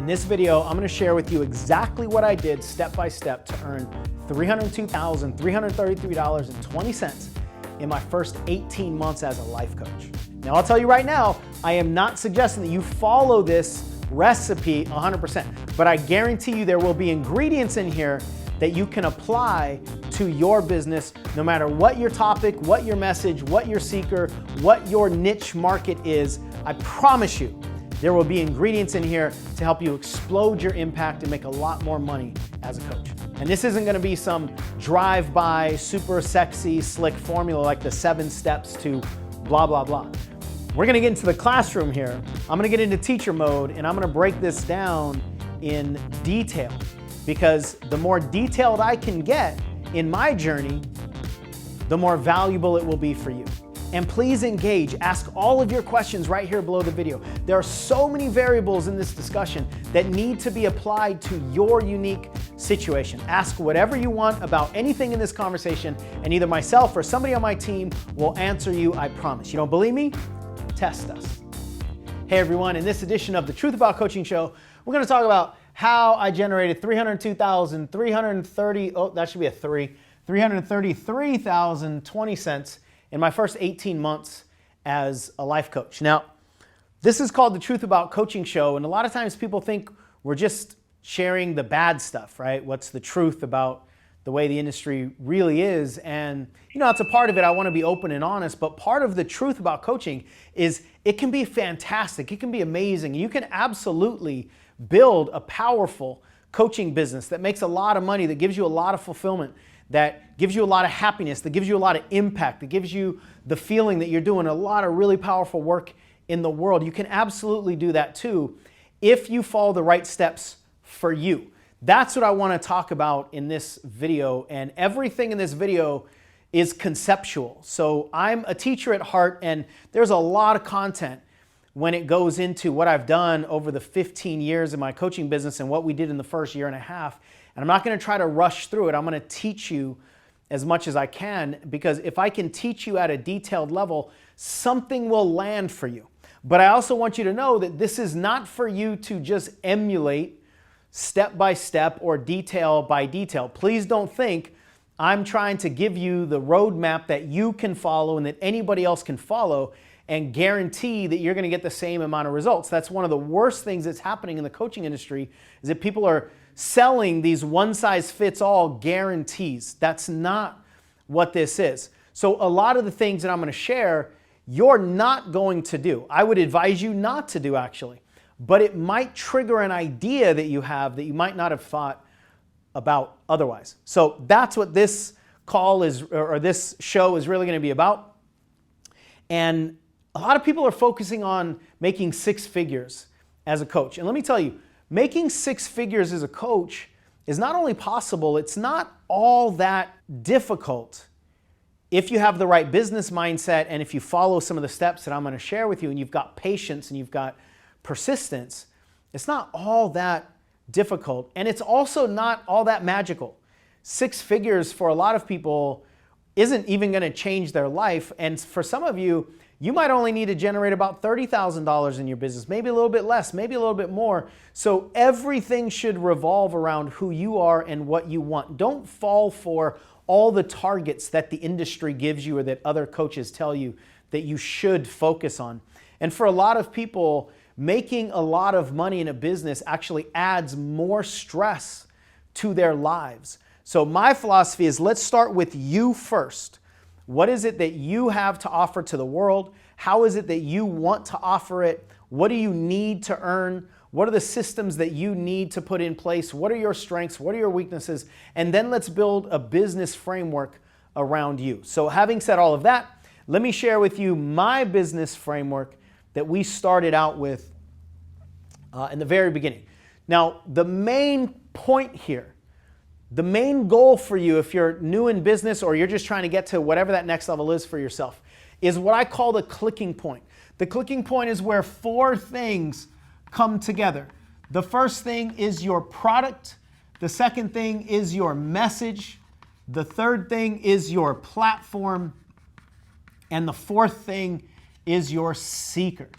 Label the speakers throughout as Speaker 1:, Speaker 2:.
Speaker 1: In this video, I'm going to share with you exactly what I did step by step to earn $302,333.20 in my first 18 months as a life coach. Now, I'll tell you right now, I am not suggesting that you follow this recipe 100%, but I guarantee you there will be ingredients in here that you can apply to your business no matter what your topic, what your message, what your seeker, what your niche market is. I promise you, there will be ingredients in here to help you explode your impact and make a lot more money as a coach. And this isn't gonna be some drive-by, super sexy, slick formula like the 7 steps to blah, blah, blah. We're gonna get into the classroom here. I'm gonna get into teacher mode and I'm gonna break this down in detail, because the more detailed I can get in my journey, the more valuable it will be for you. And please engage, ask all of your questions right here below the video. There are so many variables in this discussion that need to be applied to your unique situation. Ask whatever you want about anything in this conversation, and either myself or somebody on my team will answer you, I promise. You don't believe me? Test us. Hey everyone, in this edition of the Truth About Coaching show, we're gonna talk about how I generated $333,020 in my first 18 months as a life coach. Now, this is called the Truth About Coaching show, and a lot of times people think we're just sharing the bad stuff, right? What's the truth about the way the industry really is? And it's a part of it. I want to be open and honest, but part of the truth about coaching is it can be fantastic. It can be amazing. You can absolutely build a powerful coaching business that makes a lot of money, that gives you a lot of fulfillment, that gives you a lot of happiness, that gives you a lot of impact, that gives you the feeling that you're doing a lot of really powerful work in the world. You can absolutely do that too if you follow the right steps for you. That's what I want to talk about in this video, and everything in this video is conceptual. So I'm a teacher at heart, and there's a lot of content when it goes into what I've done over the 15 years of my coaching business and what we did in the first year and a half. And I'm not going to try to rush through it. I'm going to teach you as much as I can, because if I can teach you at a detailed level, something will land for you. But I also want you to know that this is not for you to just emulate step by step or detail by detail. Please don't think I'm trying to give you the roadmap that you can follow and that anybody else can follow and guarantee that you're going to get the same amount of results. That's one of the worst things that's happening in the coaching industry, is that people are selling these one-size-fits-all guarantees. That's not what this is. So a lot of the things that I'm going to share, you're not going to do. I would advise you not to do, actually. But it might trigger an idea that you have that you might not have thought about otherwise. So that's what this call is, or this show is really going to be about. And a lot of people are focusing on making 6 figures as a coach. And let me tell you, making 6 figures as a coach is not only possible, it's not all that difficult if you have the right business mindset and if you follow some of the steps that I'm going to share with you, and you've got patience and you've got persistence. It's not all that difficult, and it's also not all that magical. 6 figures for a lot of people isn't even going to change their life, and for some of you, you might only need to generate about $30,000 in your business, maybe a little bit less, maybe a little bit more. So everything should revolve around who you are and what you want. Don't fall for all the targets that the industry gives you or that other coaches tell you that you should focus on. And for a lot of people, making a lot of money in a business actually adds more stress to their lives. So my philosophy is, let's start with you first. What is it that you have to offer to the world? How is it that you want to offer it? What do you need to earn? What are the systems that you need to put in place? What are your strengths? What are your weaknesses? And then let's build a business framework around you. So having said all of that, let me share with you my business framework that we started out with in the very beginning. Now, the main point here, the main goal for you if you're new in business or you're just trying to get to whatever that next level is for yourself, is what I call the clicking point. The clicking point is where 4 things come together. The first thing is your product. The second thing is your message. The third thing is your platform. And the fourth thing is your seeker.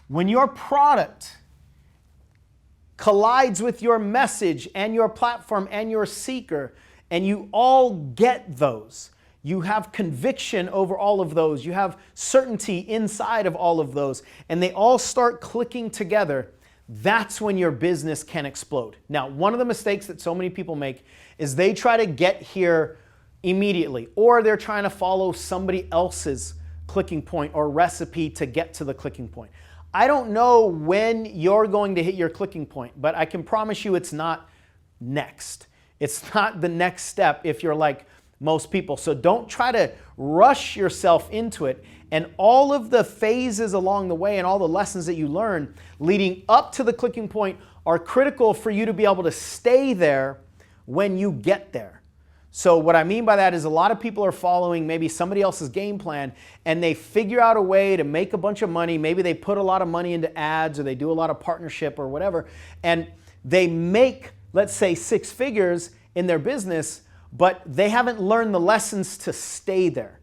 Speaker 1: When your product collides with your message and your platform and your seeker, and you all get those. You have conviction over all of those. You have certainty inside of all of those, and they all start clicking together. That's when your business can explode. Now, one of the mistakes that so many people make is they try to get here immediately, or they're trying to follow somebody else's clicking point or recipe to get to the clicking point. I don't know when you're going to hit your clicking point, but I can promise you it's not next. It's not the next step if you're like most people. So don't try to rush yourself into it. And all of the phases along the way and all the lessons that you learn leading up to the clicking point are critical for you to be able to stay there when you get there. So what I mean by that is a lot of people are following maybe somebody else's game plan, and they figure out a way to make a bunch of money. Maybe they put a lot of money into ads, or they do a lot of partnership or whatever, and they make, let's say, 6 figures in their business, but they haven't learned the lessons to stay there.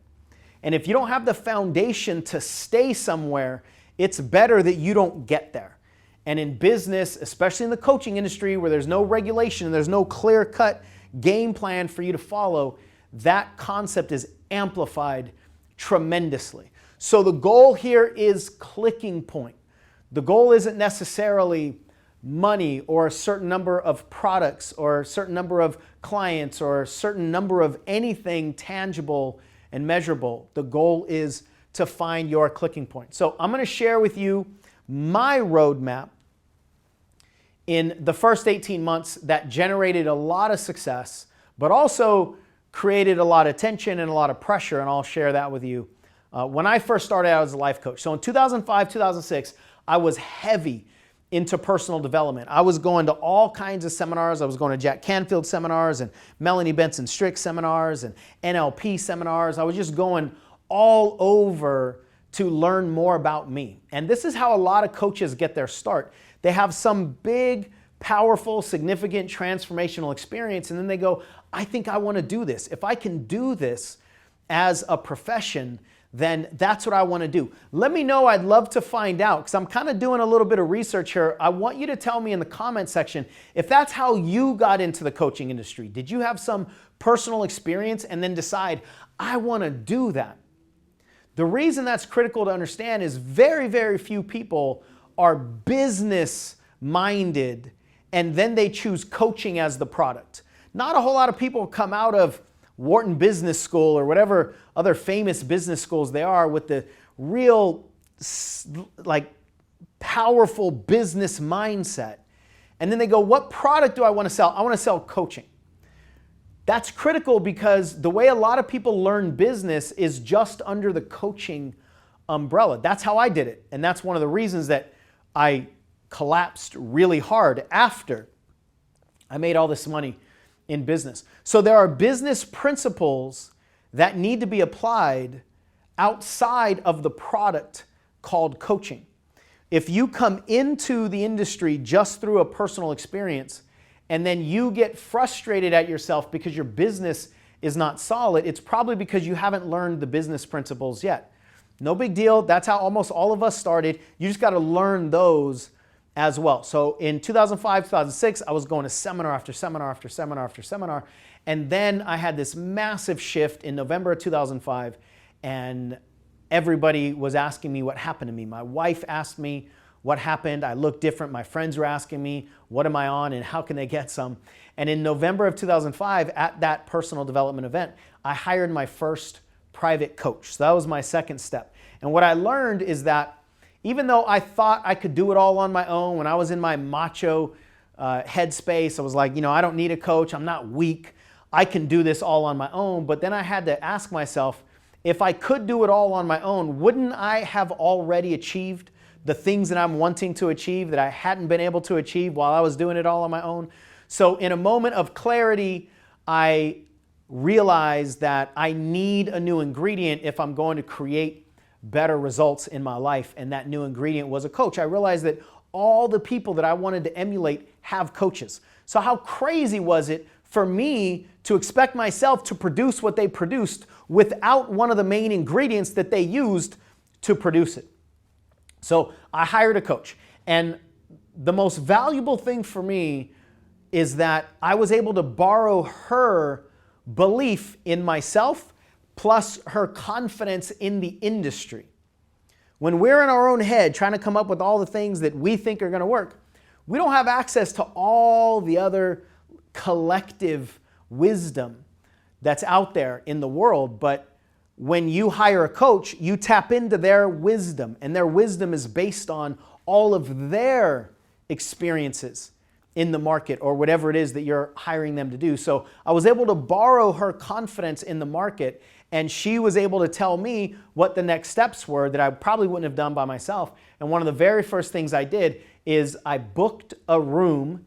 Speaker 1: And if you don't have the foundation to stay somewhere, it's better that you don't get there. And in business, especially in the coaching industry where there's no regulation and there's no clear-cut game plan for you to follow, that concept is amplified tremendously. So the goal here is clicking point. The goal isn't necessarily money or a certain number of products or a certain number of clients or a certain number of anything tangible and measurable. The goal is to find your clicking point. So I'm going to share with you my roadmap in the first 18 months that generated a lot of success, but also created a lot of tension and a lot of pressure, and I'll share that with you. When I first started out as a life coach, so in 2005, 2006, I was heavy into personal development. I was going to all kinds of seminars. I was going to Jack Canfield seminars and Melanie Benson Strick seminars and NLP seminars. I was just going all over to learn more about me. And this is how a lot of coaches get their start. They have some big, powerful, significant, transformational experience, and then they go, I think I want to do this. If I can do this as a profession, then that's what I want to do. Let me know. I'd love to find out, because I'm kind of doing a little bit of research here. I want you to tell me in the comment section if that's how you got into the coaching industry. Did you have some personal experience and then decide, I want to do that? The reason that's critical to understand is very, very few people are business minded and then they choose coaching as the product. Not a whole lot of people come out of Wharton Business School or whatever other famous business schools they are with the real like powerful business mindset. And then they go, what product do I want to sell? I want to sell coaching. That's critical because the way a lot of people learn business is just under the coaching umbrella. That's how I did it. And that's one of the reasons that I collapsed really hard after I made all this money in business. So there are business principles that need to be applied outside of the product called coaching. If you come into the industry just through a personal experience and then you get frustrated at yourself because your business is not solid, it's probably because you haven't learned the business principles yet. No big deal. That's how almost all of us started. You just got to learn those as well. So in 2005, 2006, I was going to seminar after seminar after seminar after seminar. And then I had this massive shift in November of 2005, and everybody was asking me what happened to me. My wife asked me what happened. I looked different. My friends were asking me, what am I on and how can they get some? And in November of 2005, at that personal development event, I hired my first private coach. So that was my second step. And what I learned is that even though I thought I could do it all on my own, when I was in my macho headspace, I was like, I don't need a coach. I'm not weak. I can do this all on my own. But then I had to ask myself, if I could do it all on my own, wouldn't I have already achieved the things that I'm wanting to achieve that I hadn't been able to achieve while I was doing it all on my own? So in a moment of clarity, I realized that I need a new ingredient if I'm going to create better results in my life, and that new ingredient was a coach. I realized that all the people that I wanted to emulate have coaches. So how crazy was it for me to expect myself to produce what they produced without one of the main ingredients that they used to produce it? So I hired a coach, and the most valuable thing for me is that I was able to borrow her belief in myself plus her confidence in the industry. When we're in our own head trying to come up with all the things that we think are going to work, we don't have access to all the other collective wisdom that's out there in the world. But when you hire a coach, you tap into their wisdom, and their wisdom is based on all of their experiences in the market or whatever it is that you're hiring them to do. So I was able to borrow her confidence in the market, and she was able to tell me what the next steps were that I probably wouldn't have done by myself. And one of the very first things I did is I booked a room,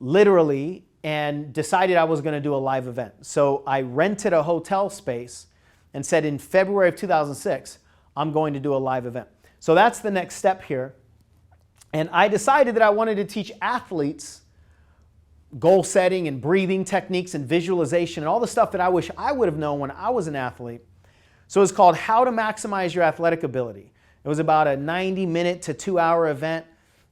Speaker 1: literally, and decided I was going to do a live event. So I rented a hotel space and said in February of 2006, I'm going to do a live event. So that's the next step here. And I decided that I wanted to teach athletes goal setting and breathing techniques and visualization and all the stuff that I wish I would have known when I was an athlete. So it's called How to Maximize Your Athletic Ability. It was about a 90-minute to 2-hour event.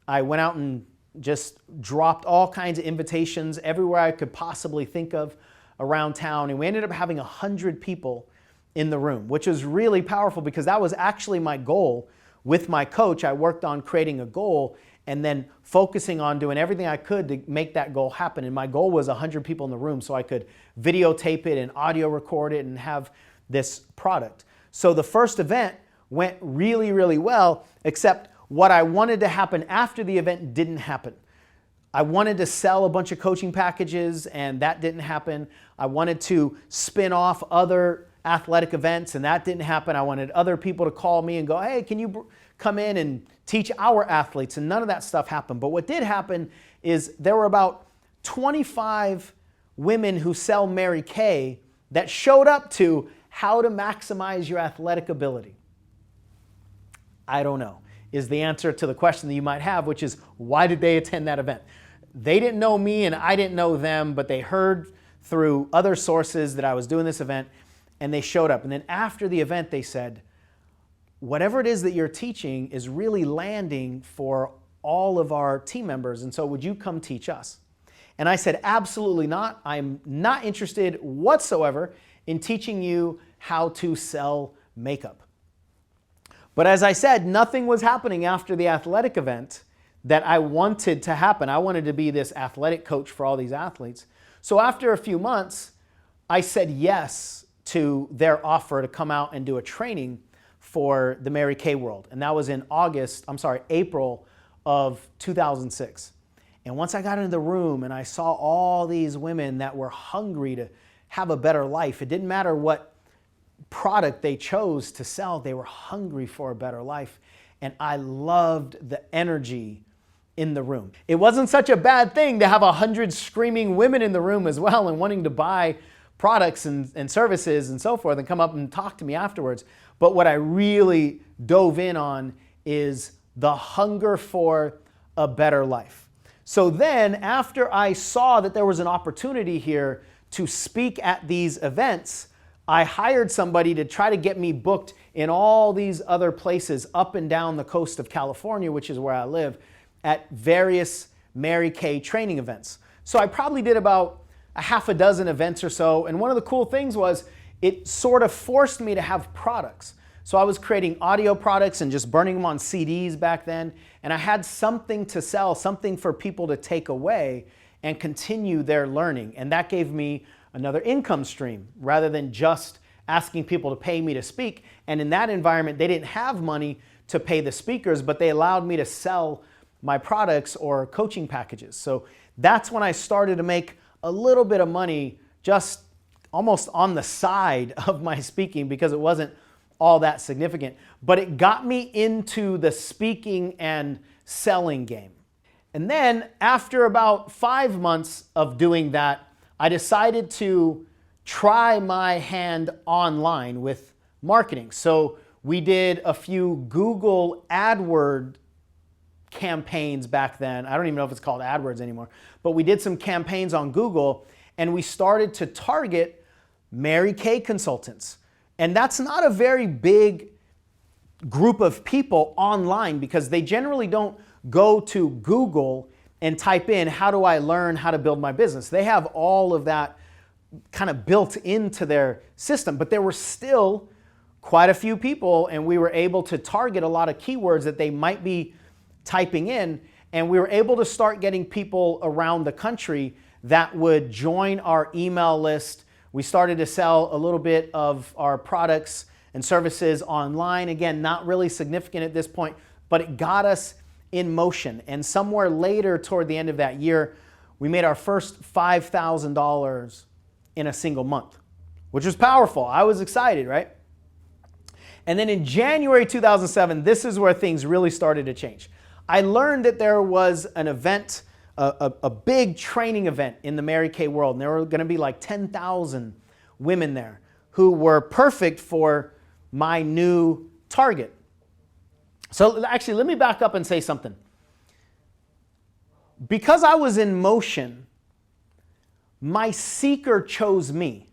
Speaker 1: I went out and just dropped all kinds of invitations everywhere I could possibly think of around town. And we ended up having 100 people in the room, which was really powerful because that was actually my goal. With my coach, I worked on creating a goal and then focusing on doing everything I could to make that goal happen. And my goal was 100 people in the room so I could videotape it and audio record it and have this product. So the first event went really, really well, except what I wanted to happen after the event didn't happen. I wanted to sell a bunch of coaching packages and that didn't happen. I wanted to spin off other athletic events and that didn't happen. I wanted other people to call me and go, hey, can you come in and teach our athletes? And none of that stuff happened. But what did happen is there were about 25 women who sell Mary Kay that showed up to How to Maximize Your Athletic Ability. I don't know, is the answer to the question that you might have, which is why did they attend that event? They didn't know me and I didn't know them, but they heard through other sources that I was doing this event and they showed up. And then after the event, they said, whatever it is that you're teaching is really landing for all of our team members. And so would you come teach us? And I said, absolutely not. I'm not interested whatsoever in teaching you how to sell makeup. But as I said, nothing was happening after the athletic event that I wanted to happen. I wanted to be this athletic coach for all these athletes. So after a few months, I said yes to their offer to come out and do a training for the Mary Kay world. And that was in April of 2006. And once I got into the room and I saw all these women that were hungry to have a better life, it didn't matter what product they chose to sell, they were hungry for a better life. And I loved the energy in the room. It wasn't such a bad thing to have 100 screaming women in the room as well and wanting to buy products and services and so forth and come up and talk to me afterwards. But what I really dove in on is the hunger for a better life. So then after I saw that there was an opportunity here to speak at these events, I hired somebody to try to get me booked in all these other places up and down the coast of California, which is where I live, at various Mary Kay training events. So I probably did about a half a dozen events or so. And one of the cool things was it sort of forced me to have products. So I was creating audio products and just burning them on CDs back then. And I had something to sell, something for people to take away and continue their learning. And that gave me another income stream rather than just asking people to pay me to speak. And in that environment, they didn't have money to pay the speakers, but they allowed me to sell my products or coaching packages. So that's when I started to make a little bit of money just almost on the side of my speaking because it wasn't all that significant. But it got me into the speaking and selling game. And then after about 5 months of doing that, I decided to try my hand online with marketing. So we did a few Google AdWords campaigns back then. I don't even know if it's called AdWords anymore, but we did some campaigns on Google and we started to target Mary Kay consultants. And that's not a very big group of people online because they generally don't go to Google and type in, how do I learn how to build my business? They have all of that kind of built into their system, but there were still quite a few people, and we were able to target a lot of keywords that they might be typing in, and we were able to start getting people around the country that would join our email list. We started to sell a little bit of our products and services online. Again, not really significant at this point, but it got us in motion. And somewhere later toward the end of that year, we made our first $5,000 in a single month, which was powerful. I was excited, right? And then in January 2007, this is where things really started to change. I learned that there was an event, a big training event in the Mary Kay world, and there were going to be like 10,000 women there who were perfect for my new target. So actually, let me back up and say something. Because I was in motion, my seeker chose me.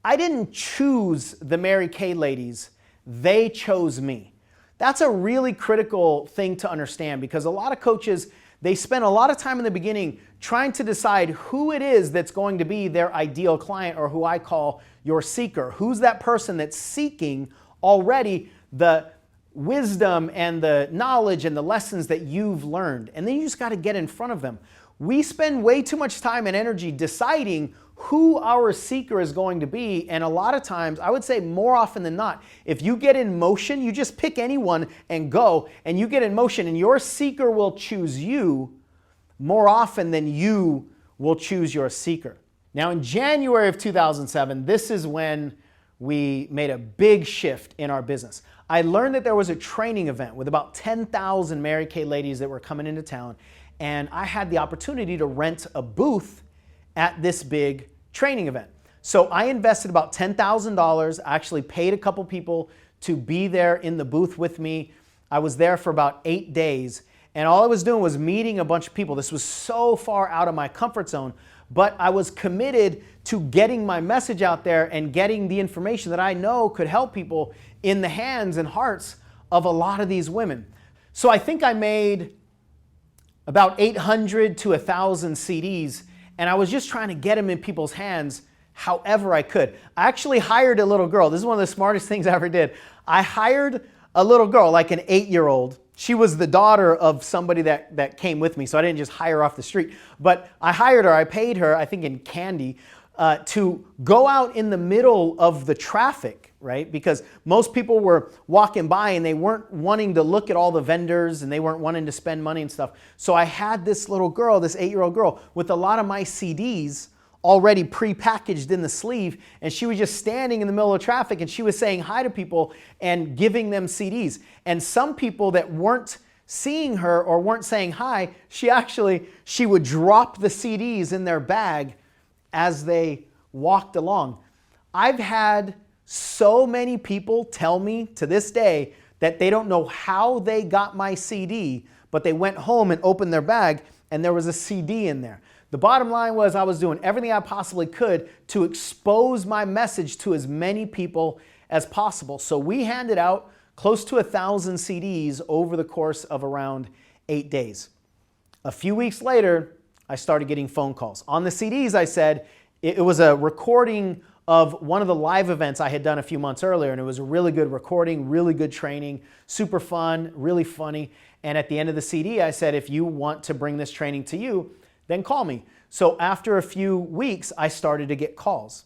Speaker 1: I didn't choose the Mary Kay ladies, they chose me. That's a really critical thing to understand, because a lot of coaches, they spend a lot of time in the beginning trying to decide who it is that's going to be their ideal client, or who I call your seeker. Who's that person that's seeking already the wisdom and the knowledge and the lessons that you've learned. And then you just got to get in front of them. We spend way too much time and energy deciding who our seeker is going to be. And a lot of times, I would say more often than not, if you get in motion, you just pick anyone and go, and you get in motion, and your seeker will choose you more often than you will choose your seeker. Now in January of 2007, this is when we made a big shift in our business. I learned that there was a training event with about 10,000 Mary Kay ladies that were coming into town, and I had the opportunity to rent a booth at this big training event. So I invested about $10,000. I actually paid a couple people to be there in the booth with me. I was there for about 8 days, and all I was doing was meeting a bunch of people. This was so far out of my comfort zone, but I was committed to getting my message out there and getting the information that I know could help people in the hands and hearts of a lot of these women. So I think I made about 800 to 1,000 CDs, and I was just trying to get them in people's hands however I could. I actually hired a little girl. This is one of the smartest things I ever did. I hired a little girl, like an 8-year-old. She was the daughter of somebody that came with me, so I didn't just hire her off the street. But I hired her, I paid her, I think in candy, to go out in the middle of the traffic, right? Because most people were walking by and they weren't wanting to look at all the vendors, and they weren't wanting to spend money and stuff. So I had this little girl, this 8-year-old girl, with a lot of my CDs already pre-packaged in the sleeve, and she was just standing in the middle of traffic, and she was saying hi to people and giving them CDs. And some people that weren't seeing her or weren't saying hi, she would drop the CDs in their bag as they walked along. I've had so many people tell me to this day that they don't know how they got my CD, but they went home and opened their bag and there was a CD in there. The bottom line was I was doing everything I possibly could to expose my message to as many people as possible. So we handed out close to 1,000 CDs over the course of around 8 days. A few weeks later, I started getting phone calls. On the CDs, I said, it was a recording of one of the live events I had done a few months earlier, and it was a really good recording, really good training, super fun, really funny. And at the end of the CD, I said, if you want to bring this training to you, then call me. So after a few weeks, I started to get calls.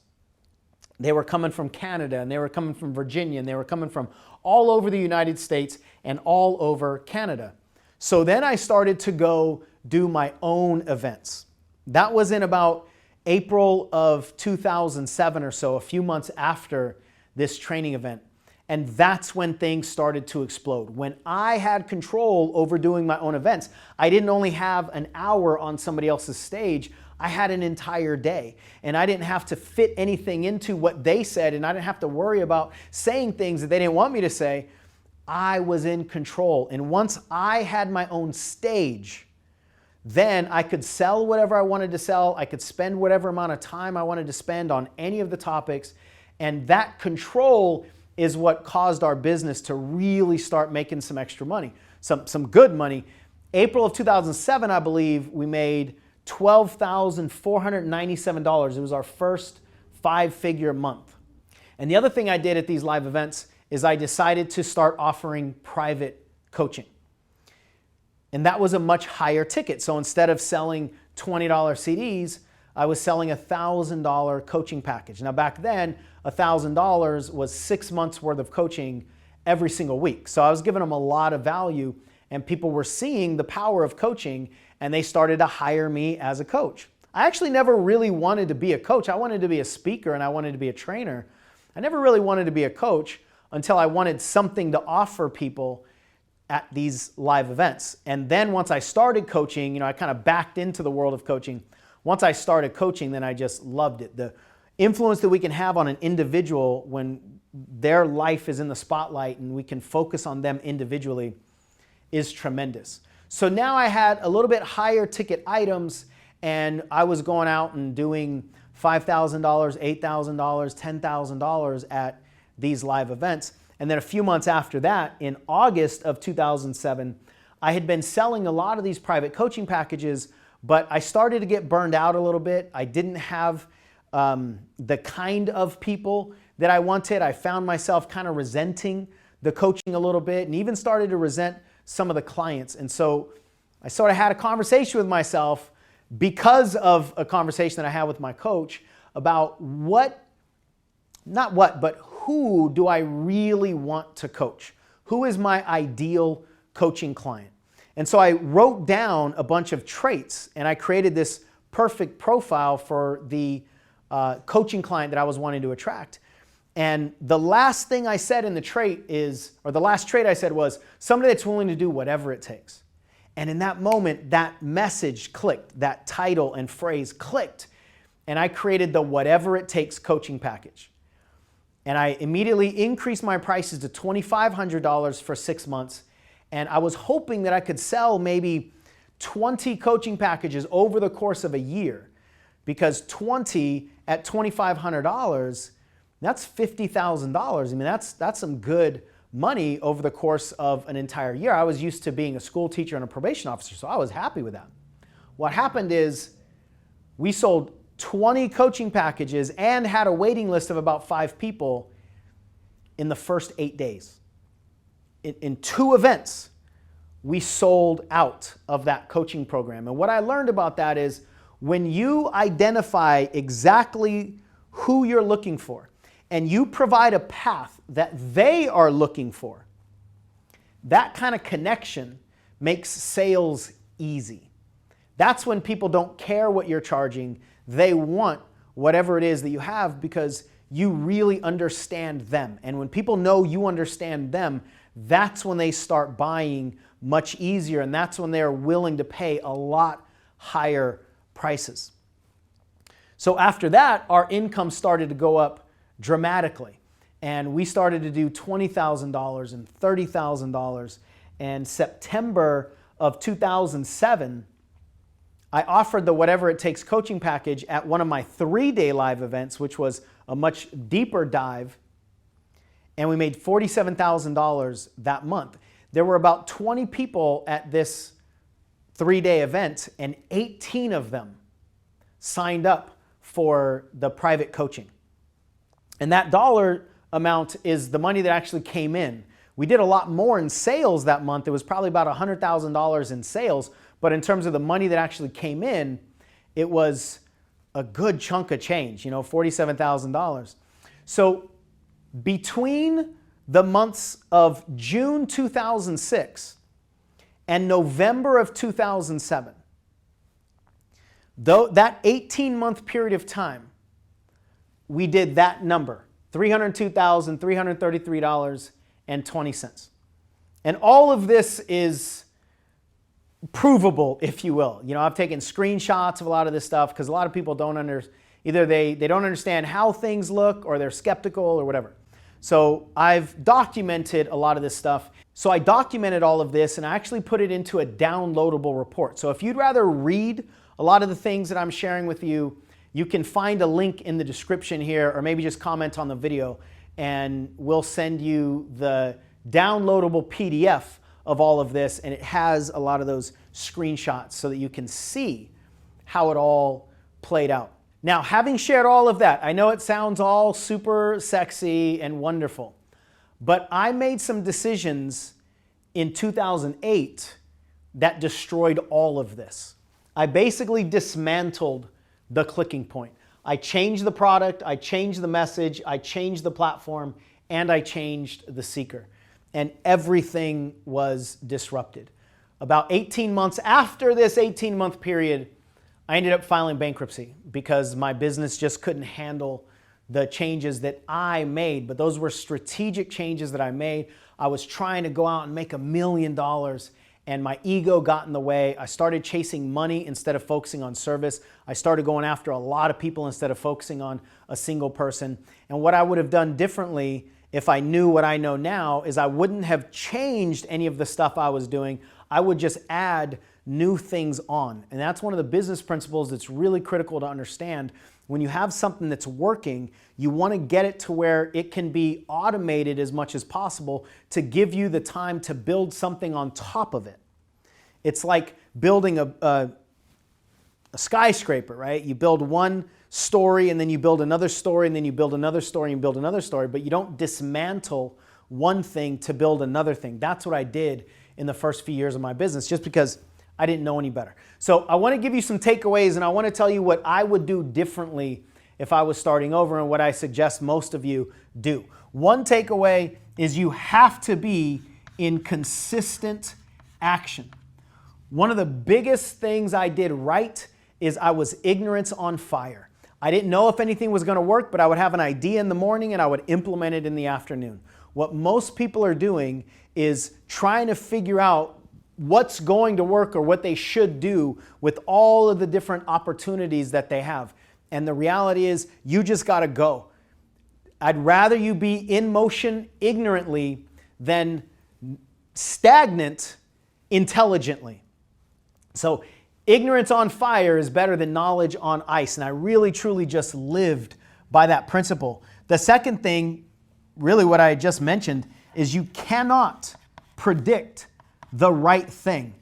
Speaker 1: They were coming from Canada, and they were coming from Virginia, and they were coming from all over the United States and all over Canada. So then I started to go do my own events. That was in about April of 2007 or so, a few months after this training event. And that's when things started to explode. When I had control over doing my own events, I didn't only have an hour on somebody else's stage, I had an entire day. And I didn't have to fit anything into what they said, and I didn't have to worry about saying things that they didn't want me to say. I was in control. And once I had my own stage, then I could sell whatever I wanted to sell. I could spend whatever amount of time I wanted to spend on any of the topics. And that control is what caused our business to really start making some extra money, some good money. April of 2007, I believe, we made $12,497. It was our first 5-figure month. And the other thing I did at these live events is I decided to start offering private coaching. And that was a much higher ticket. So instead of selling $20 CDs, I was selling a $1,000 coaching package. Now back then, $1,000 was 6 months worth of coaching every single week. So I was giving them a lot of value, and people were seeing the power of coaching, and they started to hire me as a coach. I actually never really wanted to be a coach. I wanted to be a speaker and I wanted to be a trainer. I never really wanted to be a coach until I wanted something to offer people at these live events. And then once I started coaching, I kind of backed into the world of coaching. Once I started coaching, then I just loved it. The influence that we can have on an individual when their life is in the spotlight and we can focus on them individually is tremendous. So now I had a little bit higher ticket items, and I was going out and doing $5,000, $8,000, $10,000 at these live events. And then a few months after that, in August of 2007, I had been selling a lot of these private coaching packages, but I started to get burned out a little bit. I didn't have the kind of people that I wanted. I found myself kind of resenting the coaching a little bit and even started to resent some of the clients. And so I sort of had a conversation with myself because of a conversation that I had with my coach about who do I really want to coach? Who is my ideal coaching client? And so I wrote down a bunch of traits, and I created this perfect profile for the coaching client that I was wanting to attract. And the last thing I said in the trait the last trait I said was somebody that's willing to do whatever it takes. And in that moment, that message clicked, that title and phrase clicked, and I created the Whatever It Takes coaching package. And I immediately increased my prices to $2,500 for 6 months. And I was hoping that I could sell maybe 20 coaching packages over the course of a year, because 20 at $2,500, that's $50,000. I mean, that's some good money over the course of an entire year. I was used to being a school teacher and a probation officer, so I was happy with that. What happened is we sold 20 coaching packages and had a waiting list of about 5 people in the first 8 days. In 2 events, we sold out of that coaching program. And what I learned about that is when you identify exactly who you're looking for and you provide a path that they are looking for, that kind of connection makes sales easy. That's when people don't care what you're charging. They want whatever it is that you have because you really understand them. And when people know you understand them, that's when they start buying much easier, and that's when they're willing to pay a lot higher prices. So after that, our income started to go up dramatically. And we started to do $20,000 and $30,000. And September of 2007, I offered the Whatever It Takes coaching package at one of my 3-day live events, which was a much deeper dive. And we made $47,000 that month. There were about 20 people at this 3-day event, and 18 of them signed up for the private coaching. And that dollar amount is the money that actually came in. We did a lot more in sales that month. It was probably about $100,000 in sales, but in terms of the money that actually came in, it was a good chunk of change, $47,000. So between the months of June 2006 and November of 2007, though that 18-month period of time, we did that number, $302,333.20. And all of this is provable, if you will. I've taken screenshots of a lot of this stuff because a lot of people either they don't understand how things look or they're skeptical or whatever. So I've documented a lot of this stuff. So I documented all of this and I actually put it into a downloadable report. So if you'd rather read a lot of the things that I'm sharing with you, you can find a link in the description here, or maybe just comment on the video and we'll send you the downloadable PDF of all of this, and it has a lot of those screenshots so that you can see how it all played out. Now, having shared all of that, I know it sounds all super sexy and wonderful, but I made some decisions in 2008 that destroyed all of this. I basically dismantled the clicking point. I changed the product, I changed the message, I changed the platform, and I changed the seeker. And everything was disrupted. About 18 months after this 18-month period, I ended up filing bankruptcy because my business just couldn't handle the changes that I made. But those were strategic changes that I made. I was trying to go out and make $1 million, and my ego got in the way. I started chasing money instead of focusing on service. I started going after a lot of people instead of focusing on a single person. And what I would have done differently if I knew what I know now is I wouldn't have changed any of the stuff I was doing. I would just add new things on. And that's one of the business principles that's really critical to understand. When you have something that's working, you want to get it to where it can be automated as much as possible to give you the time to build something on top of it. It's like building a skyscraper, right? You build one story and then you build another story and then you build another story and build another story, but you don't dismantle one thing to build another thing. That's what I did in the first few years of my business, just because I didn't know any better. So I want to give you some takeaways, and I want to tell you what I would do differently if I was starting over and what I suggest most of you do. One takeaway is you have to be in consistent action. One of the biggest things I did right is I was ignorance on fire. I didn't know if anything was going to work, but I would have an idea in the morning and I would implement it in the afternoon. What most people are doing is trying to figure out what's going to work or what they should do with all of the different opportunities that they have. And the reality is you just got to go. I'd rather you be in motion ignorantly than stagnant intelligently. So ignorance on fire is better than knowledge on ice. And I really, truly just lived by that principle. The second thing, really what I just mentioned, is you cannot predict the right thing.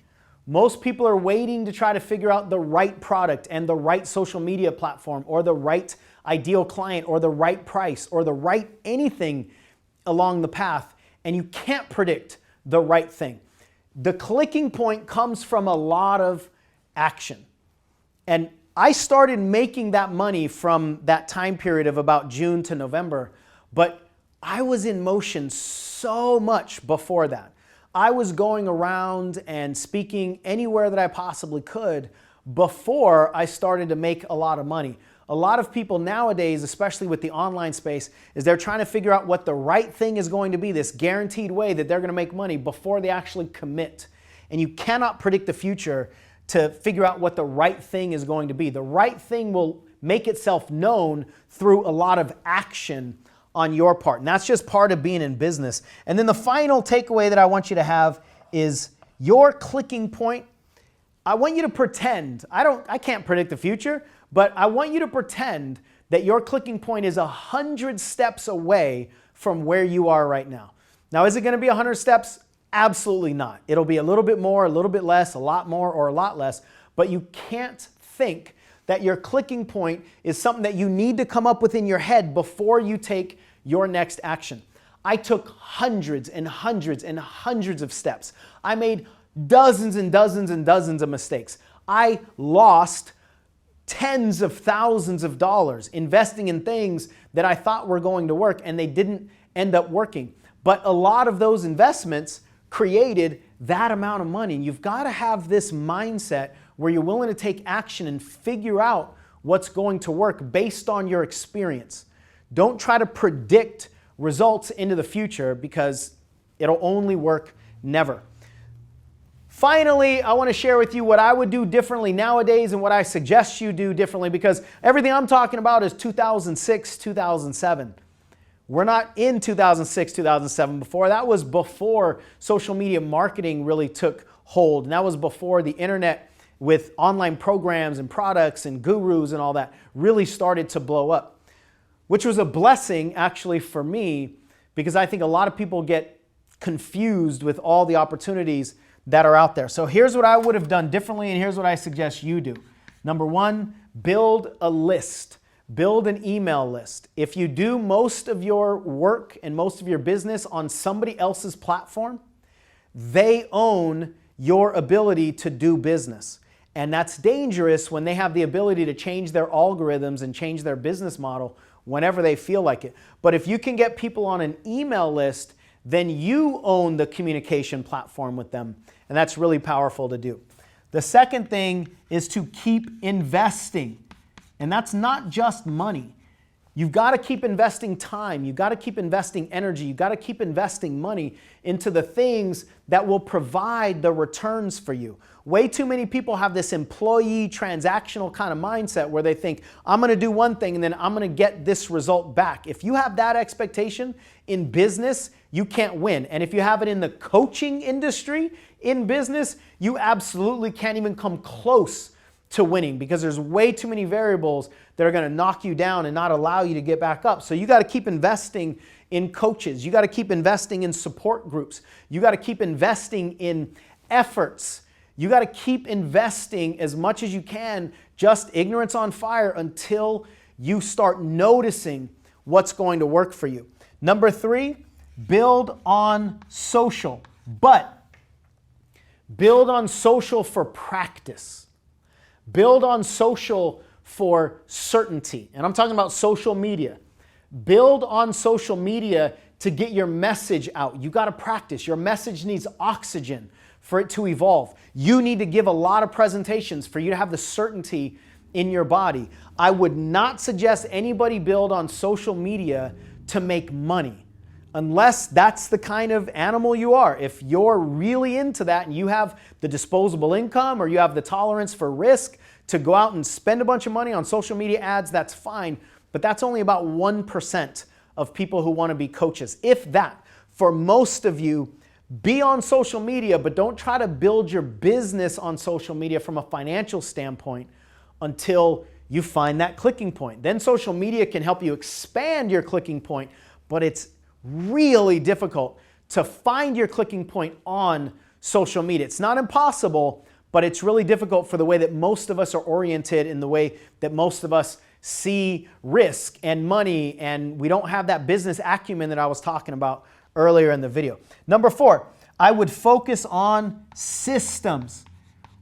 Speaker 1: Most people are waiting to try to figure out the right product and the right social media platform or the right ideal client or the right price or the right anything along the path, and you can't predict the right thing. The clicking point comes from a lot of action. And I started making that money from that time period of about June to November, but I was in motion so much before that. I was going around and speaking anywhere that I possibly could before I started to make a lot of money. A lot of people nowadays, especially with the online space, is they're trying to figure out what the right thing is going to be, this guaranteed way that they're going to make money before they actually commit. And you cannot predict the future to figure out what the right thing is going to be. The right thing will make itself known through a lot of action on your part. And that's just part of being in business. And then the final takeaway that I want you to have is your clicking point. I want you to pretend, I can't predict the future, but I want you to pretend that your clicking point is 100 steps away from where you are right now. Now, is it going to be 100 steps? Absolutely not. It'll be a little bit more, a little bit less, a lot more, or a lot less, but you can't think that your clicking point is something that you need to come up with in your head before you take your next action. I took hundreds and hundreds and hundreds of steps. I made dozens and dozens and dozens of mistakes. I lost tens of thousands of dollars investing in things that I thought were going to work, and they didn't end up working. But a lot of those investments created that amount of money. And you've got to have this mindset where you're willing to take action and figure out what's going to work based on your experience. Don't try to predict results into the future because it'll only work never. Finally, I want to share with you what I would do differently nowadays and what I suggest you do differently, because everything I'm talking about is 2006, 2007. We're not in 2006, 2007 before. That was before social media marketing really took hold. And that was before the internet with online programs and products and gurus and all that really started to blow up, which was a blessing actually for me, because I think a lot of people get confused with all the opportunities that are out there. So here's what I would have done differently, and here's what I suggest you do. Number one, build a list. Build an email list. If you do most of your work and most of your business on somebody else's platform, they own your ability to do business. And that's dangerous when they have the ability to change their algorithms and change their business model whenever they feel like it. But if you can get people on an email list, then you own the communication platform with them. And that's really powerful to do. The second thing is to keep investing. And that's not just money. You've got to keep investing time. You've got to keep investing energy. You've got to keep investing money into the things that will provide the returns for you. Way too many people have this employee transactional kind of mindset where they think, I'm going to do one thing and then I'm going to get this result back. If you have that expectation in business, you can't win. And if you have it in the coaching industry, in business, you absolutely can't even come close to winning, because there's way too many variables that are going to knock you down and not allow you to get back up. So you got to keep investing in coaches. You got to keep investing in support groups. You got to keep investing in efforts. You got to keep investing as much as you can, just ignorance on fire, until you start noticing what's going to work for you. Number three, build on social. But build on social for practice. Build on social for certainty. And I'm talking about social media. Build on social media to get your message out. You got to practice. Your message needs oxygen for it to evolve. You need to give a lot of presentations for you to have the certainty in your body. I would not suggest anybody build on social media to make money, unless that's the kind of animal you are. If you're really into that and you have the disposable income or you have the tolerance for risk to go out and spend a bunch of money on social media ads, that's fine. But that's only about 1% of people who want to be coaches. If that, for most of you, be on social media, but don't try to build your business on social media from a financial standpoint until you find that clicking point. Then social media can help you expand your clicking point, but it's really difficult to find your clicking point on social media. It's not impossible, but it's really difficult for the way that most of us are oriented, in the way that most of us see risk and money, and we don't have that business acumen that I was talking about earlier in the video. Number four, I would focus on systems.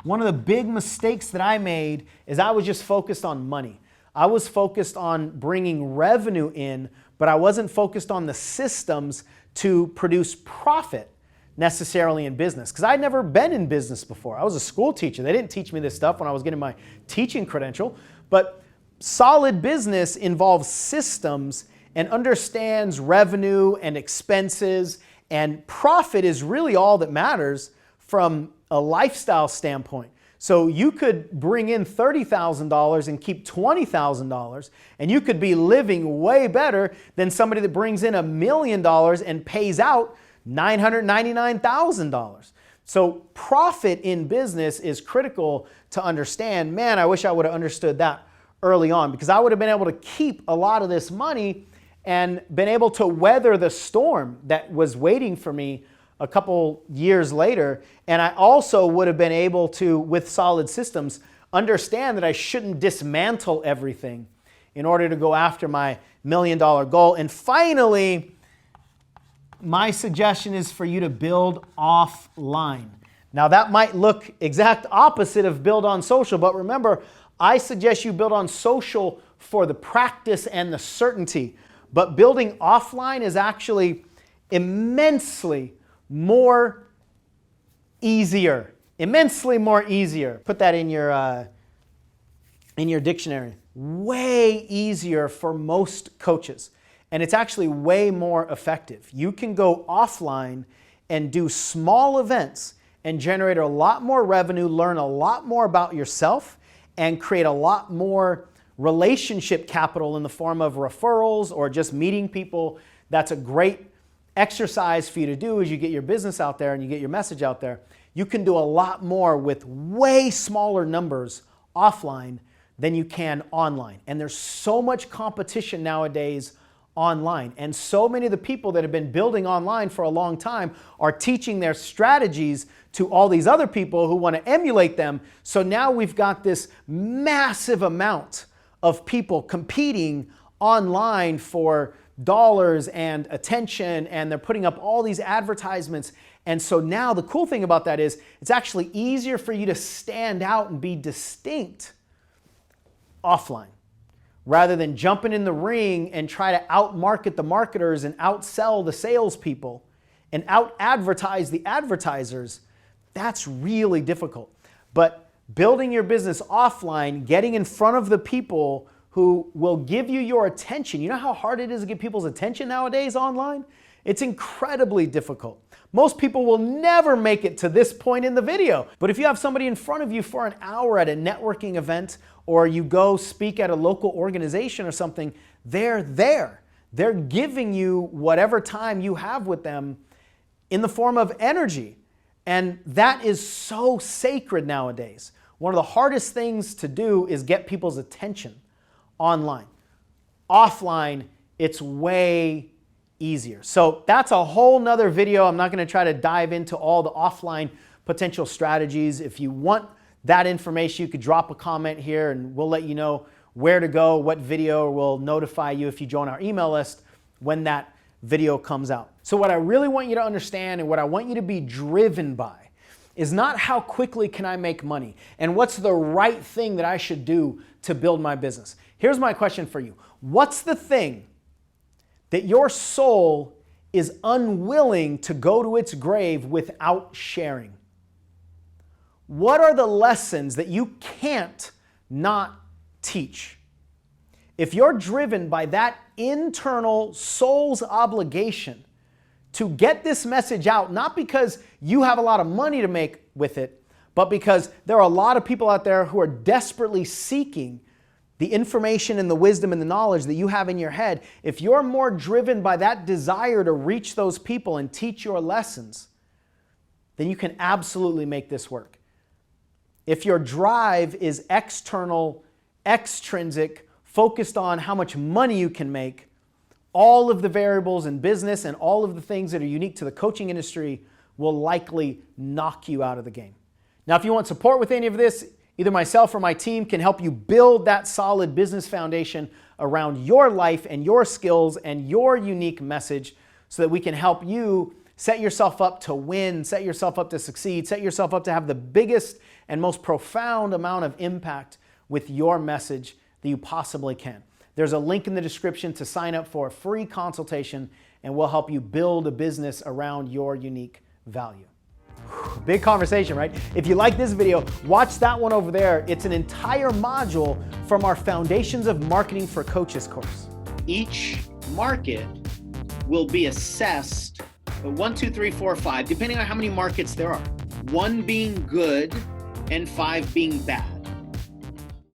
Speaker 1: One of the big mistakes that I made is I was just focused on money. I was focused on bringing revenue in, but I wasn't focused on the systems to produce profit necessarily in business, because I'd never been in business before. I was a school teacher. They didn't teach me this stuff when I was getting my teaching credential, but solid business involves systems and understands revenue and expenses, and profit is really all that matters from a lifestyle standpoint. So you could bring in $30,000 and keep $20,000, and you could be living way better than somebody that brings in $1 million and pays out $999,000. So profit in business is critical to understand. Man, I wish I would have understood that early on, because I would have been able to keep a lot of this money and been able to weather the storm that was waiting for me a couple years later. And I also would have been able to, with solid systems, understand that I shouldn't dismantle everything in order to go after my $1 million goal. And finally, my suggestion is for you to build offline. Now that might look exact opposite of build on social, but remember, I suggest you build on social for the practice and the certainty. But building offline is actually immensely more easier. Immensely more easier. Put that in your dictionary. Way easier for most coaches. And it's actually way more effective. You can go offline and do small events and generate a lot more revenue, learn a lot more about yourself, and create a lot more relationship capital in the form of referrals or just meeting people. That's a great exercise for you to do as you get your business out there and you get your message out there. You can do a lot more with way smaller numbers offline than you can online. And there's so much competition nowadays online. And so many of the people that have been building online for a long time are teaching their strategies to all these other people who want to emulate them. So now we've got this massive amount of people competing online for dollars and attention, and they're putting up all these advertisements. And so now the cool thing about that is it's actually easier for you to stand out and be distinct offline, rather than jumping in the ring and try to outmarket the marketers and outsell the salespeople and out-advertise the advertisers. That's really difficult. But building your business offline, getting in front of the people who will give you your attention. You know how hard it is to get people's attention nowadays online? It's incredibly difficult. Most people will never make it to this point in the video. But if you have somebody in front of you for an hour at a networking event, or you go speak at a local organization or something, they're there. They're giving you whatever time you have with them in the form of energy. And that is so sacred nowadays. One of the hardest things to do is get people's attention online. Offline, it's way easier. So that's a whole nother video. I'm not going to try to dive into all the offline potential strategies. If you want that information, you could drop a comment here and we'll let you know where to go, what video. We'll notify you if you join our email list when that video comes out. So what I really want you to understand and what I want you to be driven by is not how quickly can I make money and what's the right thing that I should do to build my business. Here's my question for you. What's the thing that your soul is unwilling to go to its grave without sharing? What are the lessons that you can't not teach? If you're driven by that internal soul's obligation to get this message out, not because you have a lot of money to make with it, but because there are a lot of people out there who are desperately seeking the information and the wisdom and the knowledge that you have in your head, if you're more driven by that desire to reach those people and teach your lessons, then you can absolutely make this work. If your drive is external, extrinsic, focused on how much money you can make, all of the variables in business and all of the things that are unique to the coaching industry will likely knock you out of the game. Now, if you want support with any of this, either myself or my team can help you build that solid business foundation around your life and your skills and your unique message so that we can help you set yourself up to win, set yourself up to succeed, set yourself up to have the biggest and most profound amount of impact with your message that you possibly can. There's a link in the description to sign up for a free consultation, and we'll help you build a business around your unique value. Big conversation, right? If you like this video, watch that one over there. It's an entire module from our Foundations of Marketing for Coaches course. Each market will be assessed 1, 2, 3, 4, 5, depending on how many markets there are. 1 being good and 5 being bad.